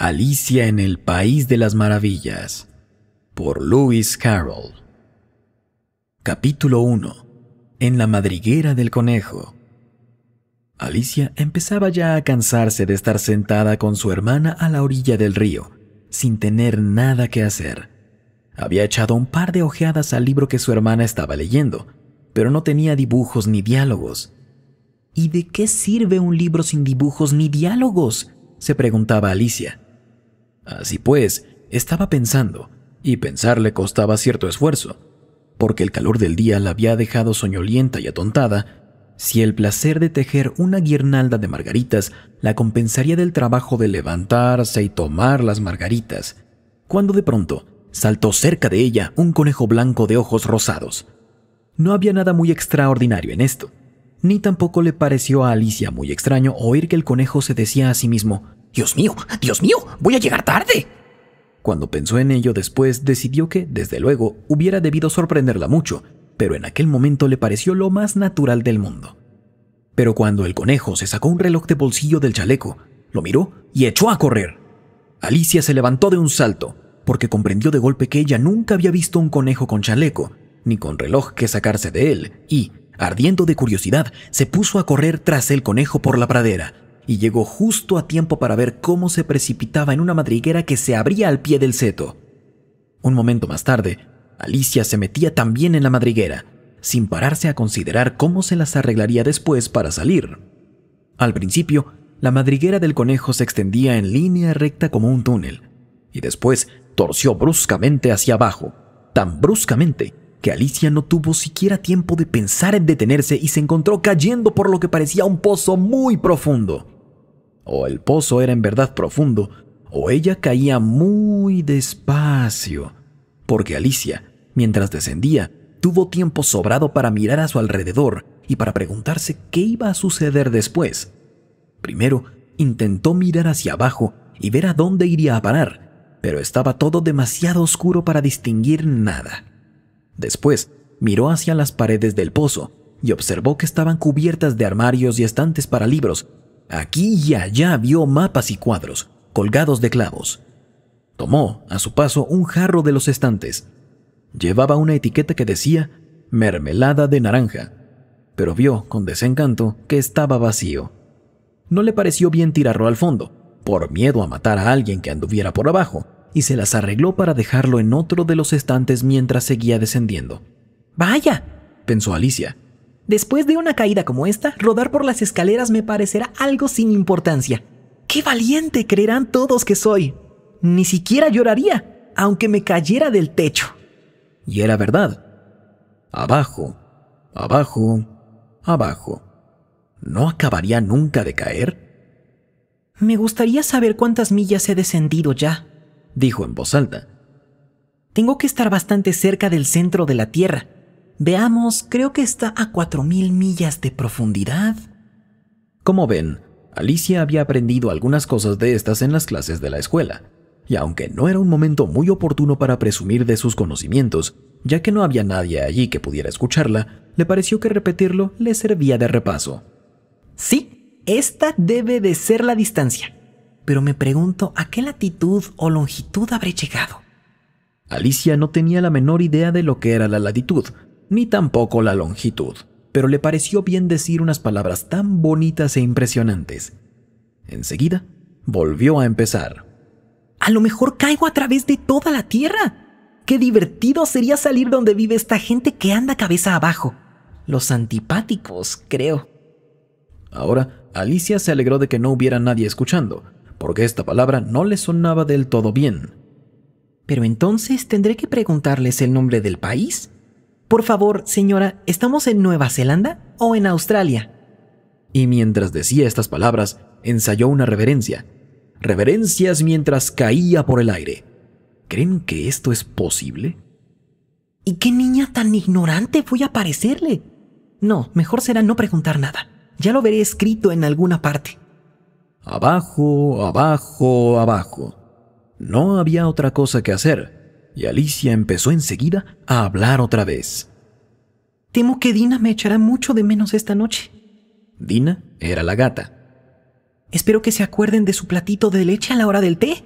Alicia en el País de las Maravillas, por Lewis Carroll. Capítulo 1. En la madriguera del conejo. Alicia empezaba ya a cansarse de estar sentada con su hermana a la orilla del río, sin tener nada que hacer. Había echado un par de ojeadas al libro que su hermana estaba leyendo, pero no tenía dibujos ni diálogos. ¿Y de qué sirve un libro sin dibujos ni diálogos?, se preguntaba Alicia. Así pues, estaba pensando, y pensar le costaba cierto esfuerzo, porque el calor del día la había dejado soñolienta y atontada. Si el placer de tejer una guirnalda de margaritas la compensaría del trabajo de levantarse y tomar las margaritas, cuando de pronto saltó cerca de ella un conejo blanco de ojos rosados. No había nada muy extraordinario en esto, ni tampoco le pareció a Alicia muy extraño oír que el conejo se decía a sí mismo: Dios mío, voy a llegar tarde. Cuando pensó en ello después, decidió que, desde luego, hubiera debido sorprenderla mucho, pero en aquel momento le pareció lo más natural del mundo. Pero cuando el conejo se sacó un reloj de bolsillo del chaleco, lo miró y echó a correr. Alicia se levantó de un salto, porque comprendió de golpe que ella nunca había visto un conejo con chaleco, ni con reloj que sacarse de él, y, ardiendo de curiosidad, se puso a correr tras el conejo por la pradera, y llegó justo a tiempo para ver cómo se precipitaba en una madriguera que se abría al pie del seto. Un momento más tarde, Alicia se metía también en la madriguera, sin pararse a considerar cómo se las arreglaría después para salir. Al principio, la madriguera del conejo se extendía en línea recta como un túnel, y después torció bruscamente hacia abajo, tan bruscamente que Alicia no tuvo siquiera tiempo de pensar en detenerse y se encontró cayendo por lo que parecía un pozo muy profundo. O el pozo era en verdad profundo, o ella caía muy despacio, porque Alicia, mientras descendía, tuvo tiempo sobrado para mirar a su alrededor y para preguntarse qué iba a suceder después. Primero, intentó mirar hacia abajo y ver a dónde iría a parar, pero estaba todo demasiado oscuro para distinguir nada. Después, miró hacia las paredes del pozo y observó que estaban cubiertas de armarios y estantes para libros. Aquí y allá vio mapas y cuadros, colgados de clavos. Tomó, a su paso, un jarro de los estantes. Llevaba una etiqueta que decía mermelada de naranja, pero vio, con desencanto, que estaba vacío. No le pareció bien tirarlo al fondo, por miedo a matar a alguien que anduviera por abajo, y se las arregló para dejarlo en otro de los estantes mientras seguía descendiendo. «Vaya», pensó Alicia, «después de una caída como esta, rodar por las escaleras me parecerá algo sin importancia. ¡Qué valiente creerán todos que soy! Ni siquiera lloraría, aunque me cayera del techo». Y era verdad. Abajo, abajo, abajo. ¿No acabaría nunca de caer? «Me gustaría saber cuántas millas he descendido ya», dijo en voz alta. «Tengo que estar bastante cerca del centro de la Tierra. Veamos, creo que está a 4000 millas de profundidad». Como ven, Alicia había aprendido algunas cosas de estas en las clases de la escuela, y aunque no era un momento muy oportuno para presumir de sus conocimientos, ya que no había nadie allí que pudiera escucharla, le pareció que repetirlo le servía de repaso. «Sí, esta debe de ser la distancia. Pero me pregunto a qué latitud o longitud habré llegado». Alicia no tenía la menor idea de lo que era la latitud, ni tampoco la longitud, pero le pareció bien decir unas palabras tan bonitas e impresionantes. Enseguida, volvió a empezar. «A lo mejor caigo a través de toda la Tierra. ¡Qué divertido sería salir donde vive esta gente que anda cabeza abajo! Los antipáticos, creo». Ahora, Alicia se alegró de que no hubiera nadie escuchando, porque esta palabra no le sonaba del todo bien. «Pero entonces tendré que preguntarles el nombre del país. Por favor, señora, ¿estamos en Nueva Zelanda o en Australia?» Y mientras decía estas palabras, ensayó una reverencia. Reverencias mientras caía por el aire. ¿Creen que esto es posible? «¿Y qué niña tan ignorante voy a parecerle? No, mejor será no preguntar nada. Ya lo veré escrito en alguna parte». Abajo, abajo, abajo. No había otra cosa que hacer, y Alicia empezó enseguida a hablar otra vez. «Temo que Dina me echará mucho de menos esta noche». Dina era la gata. «Espero que se acuerden de su platito de leche a la hora del té.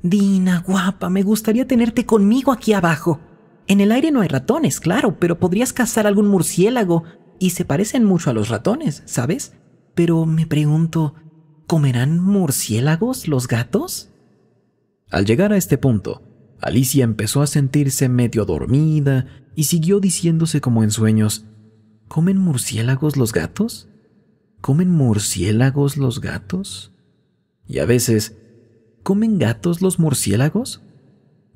Dina, guapa, me gustaría tenerte conmigo aquí abajo. En el aire no hay ratones, claro, pero podrías cazar algún murciélago y se parecen mucho a los ratones, ¿sabes? Pero me pregunto, ¿comerán murciélagos los gatos? Al llegar a este punto, Alicia empezó a sentirse medio dormida y siguió diciéndose como en sueños: ¿comen murciélagos los gatos? ¿Comen murciélagos los gatos? Y a veces, ¿comen gatos los murciélagos?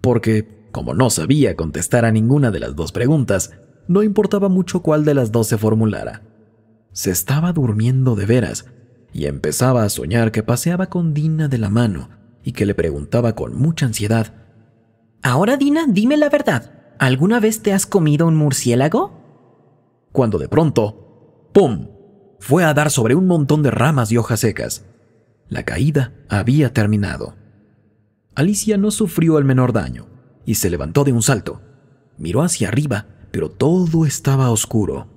Porque, como no sabía contestar a ninguna de las dos preguntas, no importaba mucho cuál de las dos se formulara. Se estaba durmiendo de veras y empezaba a soñar que paseaba con Dina de la mano y que le preguntaba con mucha ansiedad: Ahora, Dina, dime la verdad. ¿Alguna vez te has comido un murciélago? Cuando de pronto, ¡pum!, fue a dar sobre un montón de ramas y hojas secas. La caída había terminado. Alicia no sufrió el menor daño y se levantó de un salto. Miró hacia arriba, pero todo estaba oscuro.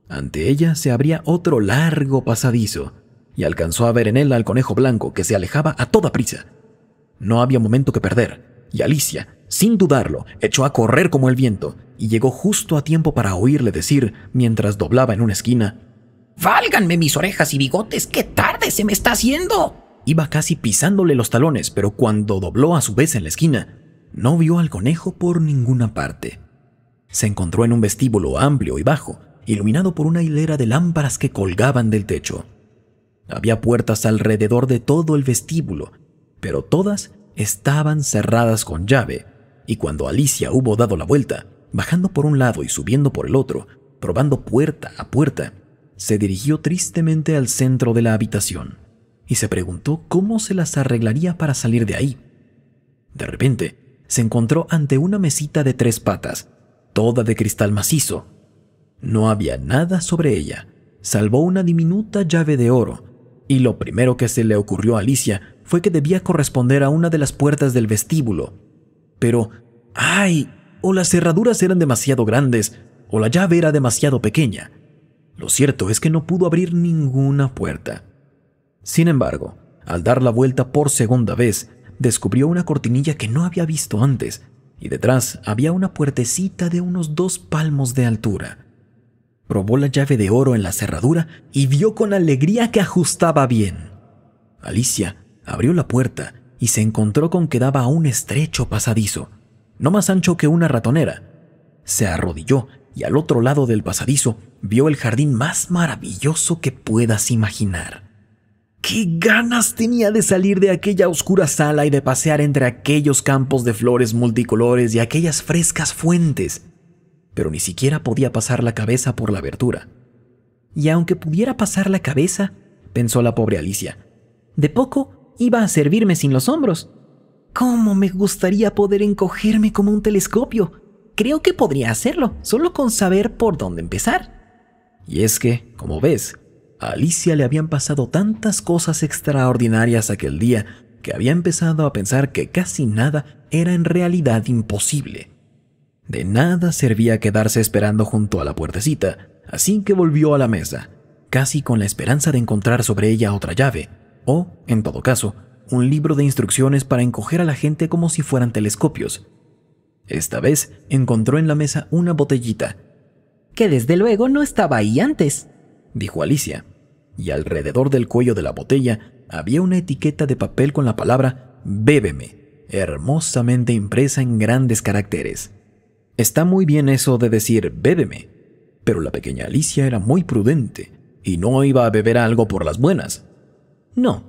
Ante ella se abría otro largo pasadizo y alcanzó a ver en él al conejo blanco que se alejaba a toda prisa. No había momento que perder, y Alicia, sin dudarlo, echó a correr como el viento y llegó justo a tiempo para oírle decir, mientras doblaba en una esquina: ¡Válganme mis orejas y bigotes! ¡Qué tarde se me está haciendo! Iba casi pisándole los talones, pero cuando dobló a su vez en la esquina, no vio al conejo por ninguna parte. Se encontró en un vestíbulo amplio y bajo, iluminado por una hilera de lámparas que colgaban del techo. Había puertas alrededor de todo el vestíbulo, pero todas estaban cerradas con llave, y cuando Alicia hubo dado la vuelta, bajando por un lado y subiendo por el otro, probando puerta a puerta, se dirigió tristemente al centro de la habitación y se preguntó cómo se las arreglaría para salir de ahí. De repente, se encontró ante una mesita de 3 patas, toda de cristal macizo. No había nada sobre ella, salvo una diminuta llave de oro, y lo primero que se le ocurrió a Alicia fue que debía corresponder a una de las puertas del vestíbulo. Pero, ¡ay!, o las cerraduras eran demasiado grandes, o la llave era demasiado pequeña. Lo cierto es que no pudo abrir ninguna puerta. Sin embargo, al dar la vuelta por segunda vez, descubrió una cortinilla que no había visto antes, y detrás había una puertecita de unos 2 palmos de altura. Probó la llave de oro en la cerradura y vio con alegría que ajustaba bien. Alicia abrió la puerta y se encontró con que daba a un estrecho pasadizo, no más ancho que una ratonera. Se arrodilló y al otro lado del pasadizo vio el jardín más maravilloso que puedas imaginar. ¡Qué ganas tenía de salir de aquella oscura sala y de pasear entre aquellos campos de flores multicolores y aquellas frescas fuentes! Pero ni siquiera podía pasar la cabeza por la abertura. Y aunque pudiera pasar la cabeza, pensó la pobre Alicia, de poco iba a servirme sin los hombros. ¿Cómo me gustaría poder encogerme como un telescopio? Creo que podría hacerlo, solo con saber por dónde empezar. Y es que, como ves, a Alicia le habían pasado tantas cosas extraordinarias aquel día que había empezado a pensar que casi nada era en realidad imposible. De nada servía quedarse esperando junto a la puertecita, así que volvió a la mesa, casi con la esperanza de encontrar sobre ella otra llave, o, en todo caso, un libro de instrucciones para encoger a la gente como si fueran telescopios. Esta vez encontró en la mesa una botellita. Que desde luego no estaba ahí antes, dijo Alicia, y alrededor del cuello de la botella había una etiqueta de papel con la palabra «Bébeme», hermosamente impresa en grandes caracteres. Está muy bien eso de decir «bébeme», pero la pequeña Alicia era muy prudente y no iba a beber algo por las buenas. No,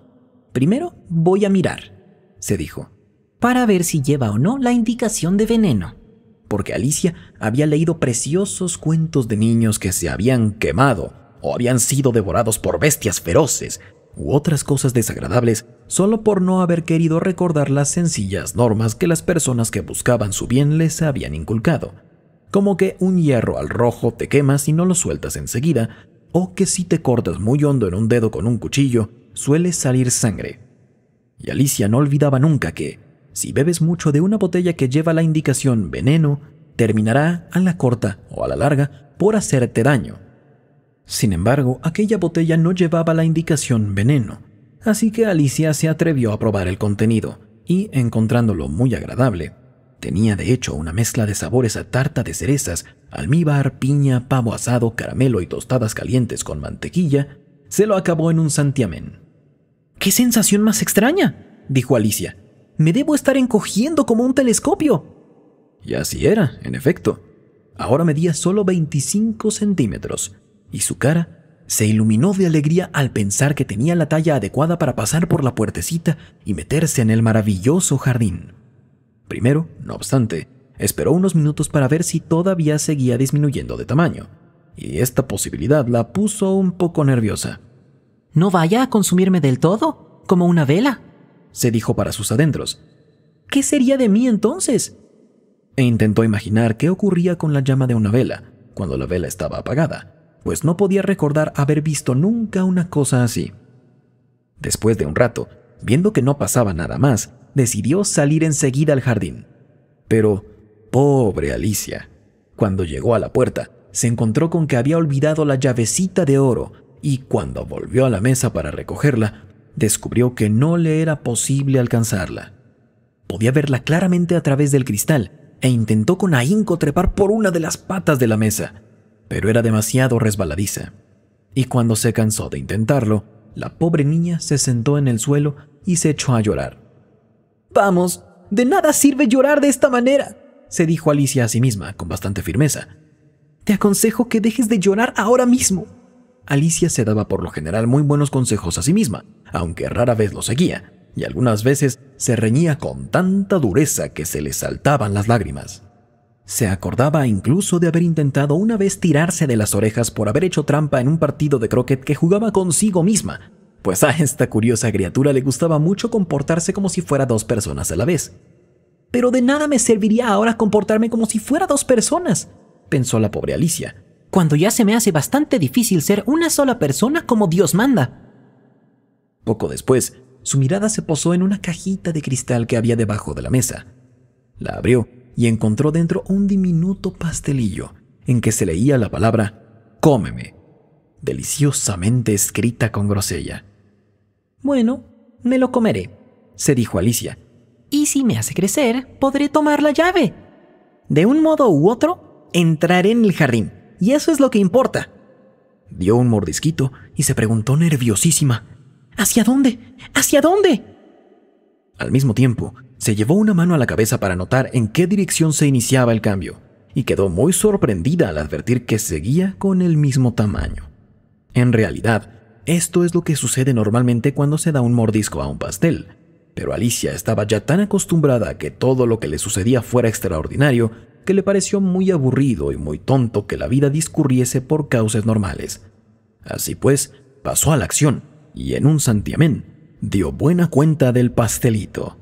primero voy a mirar, se dijo, para ver si lleva o no la indicación de veneno. Porque Alicia había leído preciosos cuentos de niños que se habían quemado o habían sido devorados por bestias feroces u otras cosas desagradables solo por no haber querido recordar las sencillas normas que las personas que buscaban su bien les habían inculcado, como que un hierro al rojo te quema si no lo sueltas enseguida, o que si te cortas muy hondo en un dedo con un cuchillo, suele salir sangre. Y Alicia no olvidaba nunca que, si bebes mucho de una botella que lleva la indicación veneno, terminará a la corta o a la larga por hacerte daño. Sin embargo, aquella botella no llevaba la indicación veneno, así que Alicia se atrevió a probar el contenido, y, encontrándolo muy agradable, tenía de hecho una mezcla de sabores a tarta de cerezas, almíbar, piña, pavo asado, caramelo y tostadas calientes con mantequilla, se lo acabó en un santiamén. ¡Qué sensación más extraña!, dijo Alicia. Me debo estar encogiendo como un telescopio. Y así era, en efecto. Ahora medía solo 25 centímetros, y su cara se iluminó de alegría al pensar que tenía la talla adecuada para pasar por la puertecita y meterse en el maravilloso jardín. Primero, no obstante, esperó unos minutos para ver si todavía seguía disminuyendo de tamaño, y esta posibilidad la puso un poco nerviosa. «¿No vaya a consumirme del todo, como una vela?», se dijo para sus adentros. «¿Qué sería de mí entonces?». E intentó imaginar qué ocurría con la llama de una vela cuando la vela estaba apagada, pues no podía recordar haber visto nunca una cosa así. Después de un rato, viendo que no pasaba nada más, decidió salir enseguida al jardín. Pero, pobre Alicia, cuando llegó a la puerta, se encontró con que había olvidado la llavecita de oro y cuando volvió a la mesa para recogerla, descubrió que no le era posible alcanzarla. Podía verla claramente a través del cristal e intentó con ahínco trepar por una de las patas de la mesa, pero era demasiado resbaladiza. Y cuando se cansó de intentarlo, la pobre niña se sentó en el suelo y se echó a llorar. «Vamos, de nada sirve llorar de esta manera», se dijo Alicia a sí misma con bastante firmeza. «Te aconsejo que dejes de llorar ahora mismo». Alicia se daba por lo general muy buenos consejos a sí misma, aunque rara vez los seguía, y algunas veces se reñía con tanta dureza que se le saltaban las lágrimas. Se acordaba incluso de haber intentado una vez tirarse de las orejas por haber hecho trampa en un partido de croquet que jugaba consigo misma, pues a esta curiosa criatura le gustaba mucho comportarse como si fuera dos personas a la vez. «Pero de nada me serviría ahora comportarme como si fuera dos personas», pensó la pobre Alicia, «cuando ya se me hace bastante difícil ser una sola persona como Dios manda». Poco después, su mirada se posó en una cajita de cristal que había debajo de la mesa. La abrió y encontró dentro un diminuto pastelillo en que se leía la palabra «Cómeme», deliciosamente escrita con grosella. «Bueno, me lo comeré», se dijo Alicia. «Y si me hace crecer, podré tomar la llave. De un modo u otro, entraré en el jardín, y eso es lo que importa». Dio un mordisquito y se preguntó nerviosísima: ¿Hacia dónde? ¿Hacia dónde? Al mismo tiempo, se llevó una mano a la cabeza para notar en qué dirección se iniciaba el cambio, y quedó muy sorprendida al advertir que seguía con el mismo tamaño. En realidad, esto es lo que sucede normalmente cuando se da un mordisco a un pastel, pero Alicia estaba ya tan acostumbrada a que todo lo que le sucedía fuera extraordinario que le pareció muy aburrido y muy tonto que la vida discurriese por causas normales. Así pues, pasó a la acción y en un santiamén dio buena cuenta del pastelito.